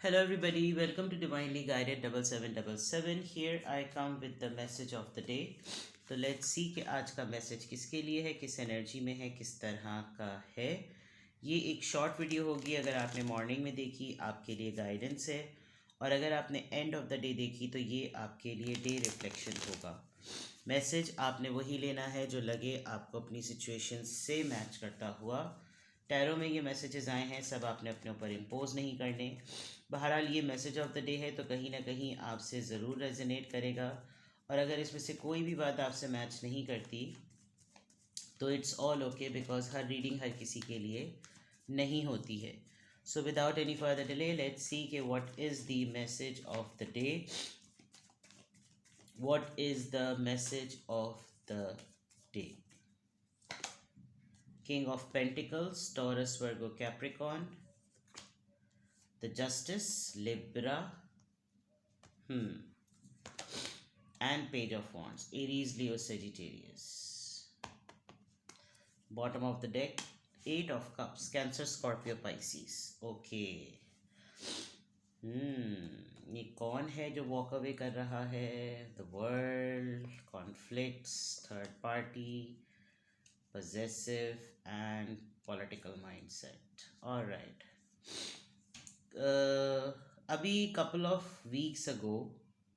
Hello, everybody. Welcome to Divinely Guided 7777. Here I come with the message of the day. तो let's see कि आज का message किसके लिए है, किस एनर्जी में है, किस तरह का है। ये एक शॉर्ट वीडियो होगी। अगर आपने मॉर्निंग में देखी आपके लिए गाइडेंस है, और अगर आपने एंड ऑफ द डे देखी तो ये आपके लिए डे रिफ्लेक्शन होगा। मैसेज आपने वही लेना है जो लगे आपको अपनी सिचुएशन से मैच करता हुआ। टैरो में ये मैसेजेस आए हैं, सब आपने अपने ऊपर इम्पोज नहीं करने। बहरहाल ये मैसेज ऑफ द डे है तो कहीं ना कहीं आपसे ज़रूर रेजोनेट करेगा, और अगर इसमें से कोई भी बात आपसे मैच नहीं करती तो इट्स ऑल ओके, बिकॉज हर रीडिंग हर किसी के लिए नहीं होती है। So without any further delay let's see के what is the message of the day. What is the message of the day? King of Pentacles, Taurus, Virgo, Capricorn, the Justice, Libra, and Page of Wands, Aries, Leo, Sagittarius. Bottom of the deck, Eight of Cups, Cancer, Scorpio, Pisces. Okay. ये कौन है जो walk away कर रहा है? The world, conflicts, third party, possessive and political mindset. All right. अभी couple of weeks ago,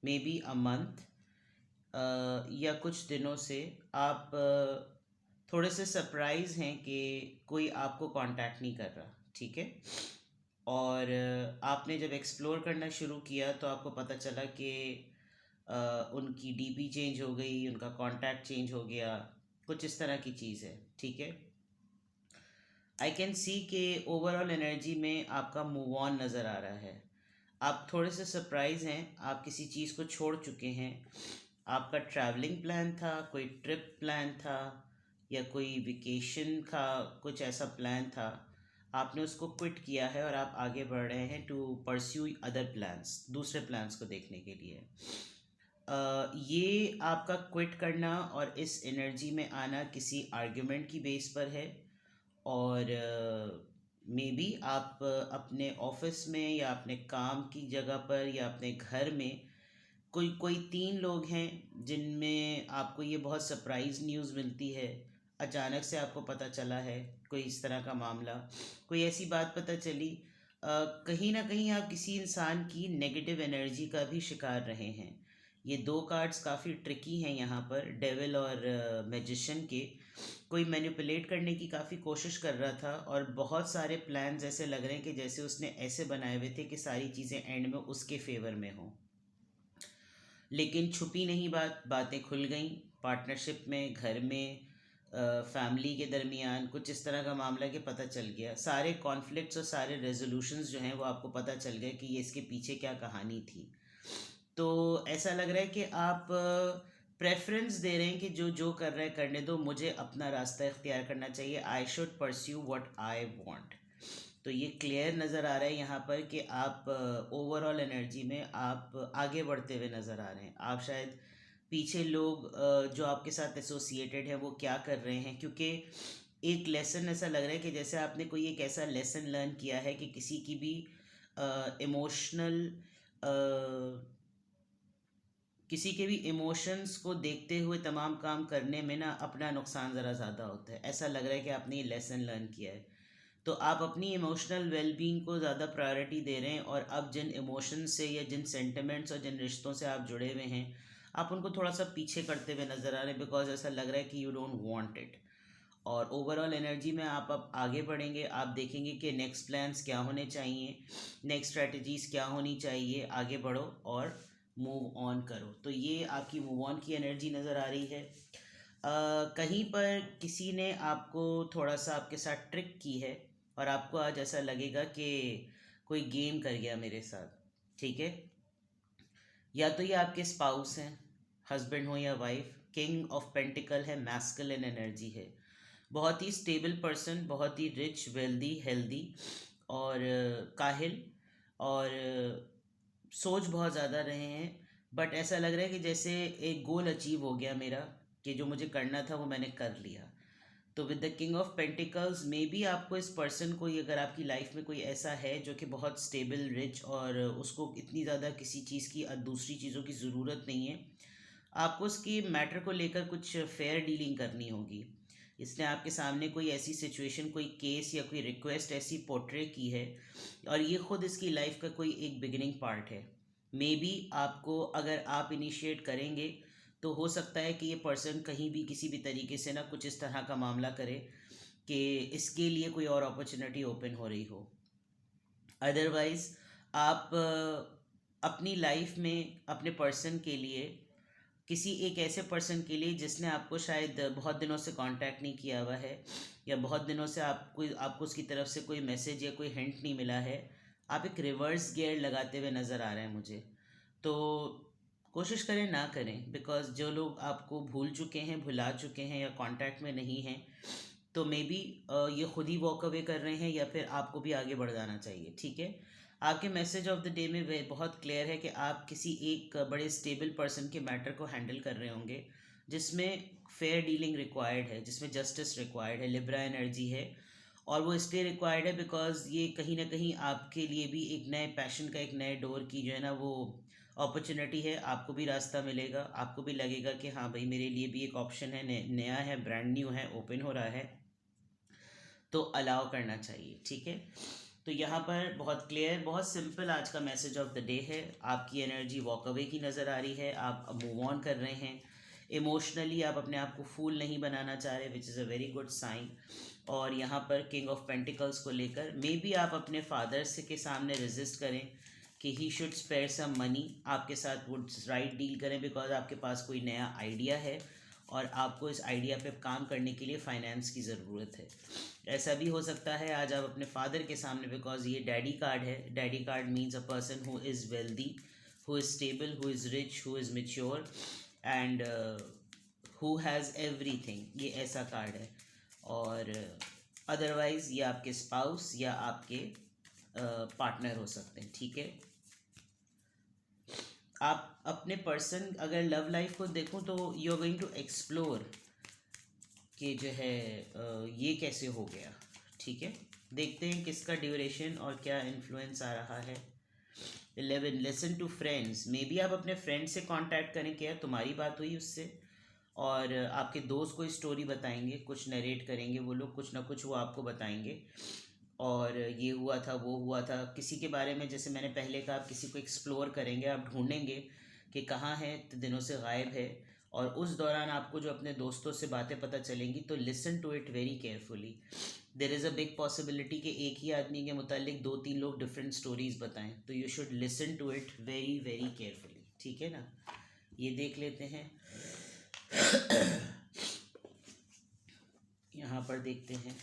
maybe a month, या कुछ दिनों से आप थोड़े से सरप्राइज हैं कि कोई आपको कांटेक्ट नहीं कर रहा, ठीक है। और आपने जब एक्सप्लोर करना शुरू किया तो आपको पता चला कि उनकी डीपी चेंज हो गई, उनका कांटेक्ट चेंज हो गया, कुछ इस तरह की चीज़ है, ठीक है। आई कैन सी के ओवरऑल एनर्जी में आपका मूव ऑन नज़र आ रहा है। आप थोड़े से सरप्राइज हैं, आप किसी चीज़ को छोड़ चुके हैं। आपका ट्रैवलिंग प्लान था, कोई ट्रिप प्लान था, या कोई वेकेशन का कुछ ऐसा प्लान था, आपने उसको क्विट किया है और आप आगे बढ़ रहे हैं टू परस्यू अदर प्लान्स, दूसरे प्लान्स को देखने के लिए। ये आपका क्विट करना और इस एनर्जी में आना किसी आर्ग्यूमेंट की बेस पर है, और मे बी आप अपने ऑफिस में या अपने काम की जगह पर या अपने घर में कोई कोई तीन लोग हैं जिनमें आपको ये बहुत सरप्राइज न्यूज़ मिलती है। अचानक से आपको पता चला है कोई इस तरह का मामला, कोई ऐसी बात पता चली। कहीं ना कहीं आप किसी इंसान की नेगेटिव एनर्जी का भी शिकार रहे हैं। ये दो कार्ड्स काफ़ी ट्रिकी हैं यहाँ पर, डेविल और मैजिशियन के। कोई मैनिपुलेट करने की काफ़ी कोशिश कर रहा था, और बहुत सारे प्लान्स ऐसे लग रहे हैं कि जैसे उसने ऐसे बनाए हुए थे कि सारी चीज़ें एंड में उसके फेवर में हों। लेकिन छुपी नहीं बातें खुल गई। पार्टनरशिप में, घर में, फैमिली के दरमियान कुछ इस तरह का मामला कि पता चल गया। सारे कॉन्फ्लिक्ट्स और सारे रेजोल्यूशंस जो हैं वो आपको पता चल गए कि ये इसके पीछे क्या कहानी थी। तो ऐसा लग रहा है कि आप प्रेफरेंस दे रहे हैं कि जो जो कर रहे हैं करने दो, मुझे अपना रास्ता इख्तियार करना चाहिए। I should pursue what I want. तो ये क्लियर नज़र आ रहा है यहाँ पर कि आप ओवरऑल एनर्जी में आप आगे बढ़ते हुए नज़र आ रहे हैं। आप शायद पीछे लोग जो आपके साथ एसोसिएटेड है वो क्या कर रहे हैं, क्योंकि एक लेसन ऐसा लग रहा है कि जैसे आपने कोई एक ऐसा लेसन लर्न किया है कि किसी की भी इमोशनल किसी के भी इमोशंस को देखते हुए तमाम काम करने में ना अपना नुकसान ज़रा ज़्यादा होता है। ऐसा लग रहा है कि आपने ये लेसन लर्न किया है, तो आप अपनी इमोशनल वेलबींग को ज़्यादा प्रायोरिटी दे रहे हैं। और अब जिन इमोशंस से या जिन सेंटिमेंट्स और जिन रिश्तों से आप जुड़े हुए हैं, आप उनको थोड़ा सा पीछे करते हुए नज़र आ रहे हैं, बिकॉज ऐसा लग रहा है कि यू डोंट वांट इट। और ओवरऑल एनर्जी में आप अब आगे बढ़ेंगे। आप देखेंगे कि नेक्स्ट प्लान्स क्या होने चाहिए, नेक्स्ट स्ट्रेटजीज़ क्या होनी चाहिए। आगे बढ़ो और मूव ऑन करो। तो ये आपकी मूव ऑन की एनर्जी नज़र आ रही है। कहीं पर किसी ने आपको थोड़ा सा आपके साथ ट्रिक की है, और आपको आज ऐसा लगेगा कि कोई गेम कर गया मेरे साथ, ठीक है। या तो ये आपके स्पाउस हैं, हस्बैंड हो या वाइफ। किंग ऑफ पेंटिकल है, मैस्कुलिन एनर्जी है। बहुत ही स्टेबल पर्सन, बहुत ही रिच, वेल्दी, हेल्दी, और काहिल, और सोच बहुत ज़्यादा रहे हैं। बट ऐसा लग रहा है कि जैसे एक गोल अचीव हो गया मेरा, कि जो मुझे करना था वो मैंने कर लिया। तो with the king of pentacles may be आपको इस पर्सन को, अगर आपकी लाइफ में कोई ऐसा है जो कि बहुत स्टेबल, रिच, और उसको इतनी ज़्यादा किसी चीज़ की दूसरी चीज़ों की ज़रूरत नहीं है, आपको उसकी मैटर को लेकर कुछ फेयर डीलिंग करनी होगी। इसने आपके सामने कोई ऐसी सिचुएशन, कोई केस या कोई रिक्वेस्ट ऐसी पोर्ट्रे की है, और ये खुद इसकी लाइफ का कोई एक बिगिनिंग पार्ट है। मे बी आपको, अगर आप इनिशिएट करेंगे तो हो सकता है कि ये पर्सन कहीं भी किसी भी तरीके से ना कुछ इस तरह का मामला करे कि इसके लिए कोई और अपॉर्चुनिटी ओपन हो रही हो। अदरवाइज आप अपनी लाइफ में अपने पर्सन के लिए, किसी एक ऐसे पर्सन के लिए जिसने आपको शायद बहुत दिनों से कांटेक्ट नहीं किया हुआ है, या बहुत दिनों से आपको उसकी तरफ से कोई मैसेज या कोई हिंट नहीं मिला है, आप एक रिवर्स गियर लगाते हुए नज़र आ रहे हैं मुझे। तो कोशिश करें ना करें, बिकॉज जो लोग आपको भूल चुके हैं, भुला चुके हैं, या कांटेक्ट में नहीं हैं, तो मे बी ये खुद ही वॉक अवे कर रहे हैं, या फिर आपको भी आगे बढ़ जाना चाहिए। ठीक है, आपके मैसेज ऑफ द डे में वे बहुत क्लियर है कि आप किसी एक बड़े स्टेबल पर्सन के मैटर को हैंडल कर रहे होंगे, जिसमें फेयर डीलिंग रिक्वायर्ड है, जिसमें जस्टिस रिक्वायर्ड है, लिब्रा एनर्जी है। और वो इसलिए रिक्वायर्ड है बिकॉज ये कहीं ना कहीं आपके लिए भी एक नए पैशन का, एक नए डोर की जो है ना वो अपॉर्चुनिटी है। आपको भी रास्ता मिलेगा, आपको भी लगेगा कि हाँ भाई मेरे लिए भी एक ऑप्शन है, नया है, ब्रांड न्यू है, ओपन हो रहा है, तो अलाउ करना चाहिए। ठीक है, तो यहाँ पर बहुत क्लियर, बहुत सिंपल आज का मैसेज ऑफ द डे है। आपकी एनर्जी वॉक अवे की नज़र आ रही है, आप मूव ऑन कर रहे हैं। इमोशनली आप अपने आप को फूल नहीं बनाना चाह रहे, which is a very good sign. और यहाँ पर किंग ऑफ पेंटिकल्स को लेकर मे बी आप अपने फादर से के सामने रेजिस्ट करें कि he should spare some money, आपके साथ वुड राइट डील करें, बिकॉज आपके पास कोई नया आइडिया है और आपको इस आइडिया पे काम करने के लिए फाइनेंस की ज़रूरत है। ऐसा भी हो सकता है आज आप अपने फादर के सामने, बिकॉज ये डैडी कार्ड है, daddy card means a person who is wealthy, who is stable, who is rich, who is mature, and who has everything, ये ऐसा कार्ड है। और अदरवाइज़ ये आपके स्पाउस या आपके पार्टनर हो सकते हैं। ठीक है, आप अपने पर्सन, अगर लव लाइफ को देखूं तो you are going to explore कि जो है ये कैसे हो गया। ठीक है, देखते हैं किसका ड्यूरेशन और क्या इन्फ्लुएंस आ रहा है। 11, listen to friends, maybe आप अपने फ्रेंड से कांटेक्ट करें, क्या तुम्हारी बात हुई उससे, और आपके दोस्त कोई स्टोरी बताएंगे, कुछ नरेट करेंगे वो लोग, कुछ ना कुछ वो आपको बताएंगे, और ये हुआ था, वो हुआ था, किसी के बारे में, जैसे मैंने पहले कहा, आप किसी को एक्सप्लोर करेंगे, आप ढूंढेंगे कि कहाँ है, तो दिनों से गायब है, और उस दौरान आपको जो अपने दोस्तों से बातें पता चलेंगी, तो listen to it very carefully. There is a big possibility कि एक ही आदमी के मुतालिक 2-3 लोग डिफरेंट स्टोरीज बताएं, तो you should listen to it very very carefully. ठीक है ना, ये देख लेते हैं। यहाँ पर देखते हैं,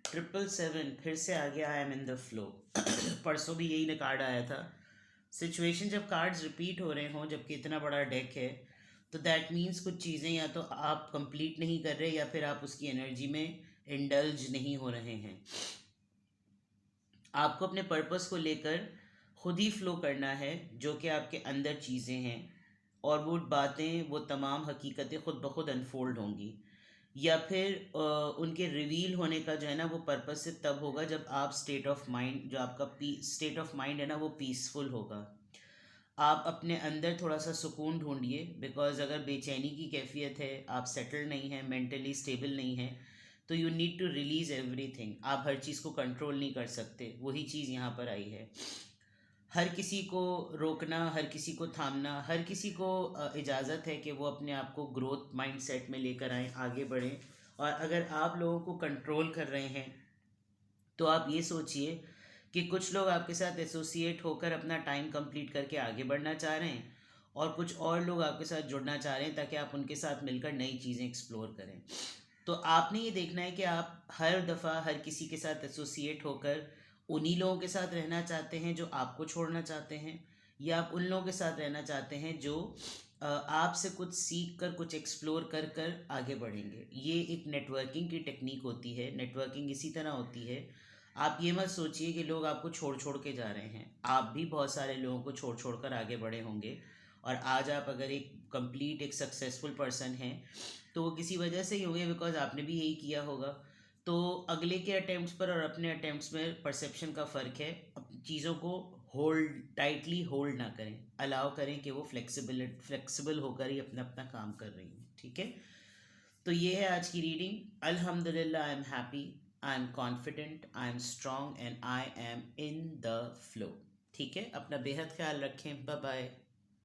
ट्रिपल सेवन फिर से आ गया, आई एम इन द फ्लो। परसों भी यही कार्ड आया था। सिचुएशन जब कार्ड्स रिपीट हो रहे हों, जबकि इतना बड़ा डेक है, तो दैट मीन्स कुछ चीज़ें या तो आप कंप्लीट नहीं कर रहे, या फिर आप उसकी एनर्जी में इंडल्ज नहीं हो रहे हैं। आपको अपने पर्पस को लेकर खुद ही फ्लो करना है, जो कि आपके अंदर चीज़ें हैं, और वो बातें, वो तमाम हकीकतें खुद ब खुद अनफोल्ड होंगी, या फिर उनके रिवील होने का जो है ना वो पर्पस सिर्फ तब होगा जब आप स्टेट ऑफ माइंड, जो आपका स्टेट ऑफ माइंड है ना वो पीसफुल होगा। आप अपने अंदर थोड़ा सा सुकून ढूंढिए, बिकॉज अगर बेचैनी की कैफियत है, आप सेटल नहीं हैं, मेंटली स्टेबल नहीं हैं, तो you need to release everything. आप हर चीज़ को कंट्रोल नहीं कर सकते, वही चीज़ यहाँ पर आई है। हर किसी को रोकना, हर किसी को थामना, हर किसी को इजाज़त है कि वो अपने आप को ग्रोथ माइंडसेट में लेकर आएँ, आगे बढ़ें। और अगर आप लोगों को कंट्रोल कर रहे हैं, तो आप ये सोचिए कि कुछ लोग आपके साथ एसोसिएट होकर अपना टाइम कंप्लीट करके आगे बढ़ना चाह रहे हैं, और कुछ और लोग आपके साथ जुड़ना चाह रहे हैं ताकि आप उनके साथ मिलकर नई चीज़ें एक्सप्लोर करें। तो आपने ये देखना है कि आप हर दफ़ा हर किसी के साथ एसोसिएट होकर उन्हीं लोगों के साथ रहना चाहते हैं जो आपको छोड़ना चाहते हैं, या आप उन लोगों के साथ रहना चाहते हैं जो आपसे कुछ सीख कर कुछ एक्सप्लोर कर कर आगे बढ़ेंगे। ये एक नेटवर्किंग की टेक्निक होती है। नेटवर्किंग इसी तरह होती है। आप ये मत सोचिए कि लोग आपको छोड़ छोड़ के जा रहे हैं। आप भी बहुत सारे लोगों को छोड़ छोड़ कर आगे बढ़े होंगे, और आज आप अगर एक कंप्लीट एक सक्सेसफुल पर्सन हैं तो वो किसी वजह से ही होंगे, बिकॉज आपने भी यही किया होगा। तो अगले के अटेम्प्ट्स पर और अपने अटेम्प्ट्स में परसेप्शन का फ़र्क है। चीज़ों को होल्ड टाइटली होल्ड ना करें, अलाउ करें कि वो फ्लेक्सिबल होकर ही अपना अपना काम कर रही हैं। ठीक है, तो ये है आज की रीडिंग। अल्हम्दुलिल्लाह, I am happy, I am confident, I am strong and I am in the flow. ठीक है, अपना बेहद ख्याल रखें। Bye bye.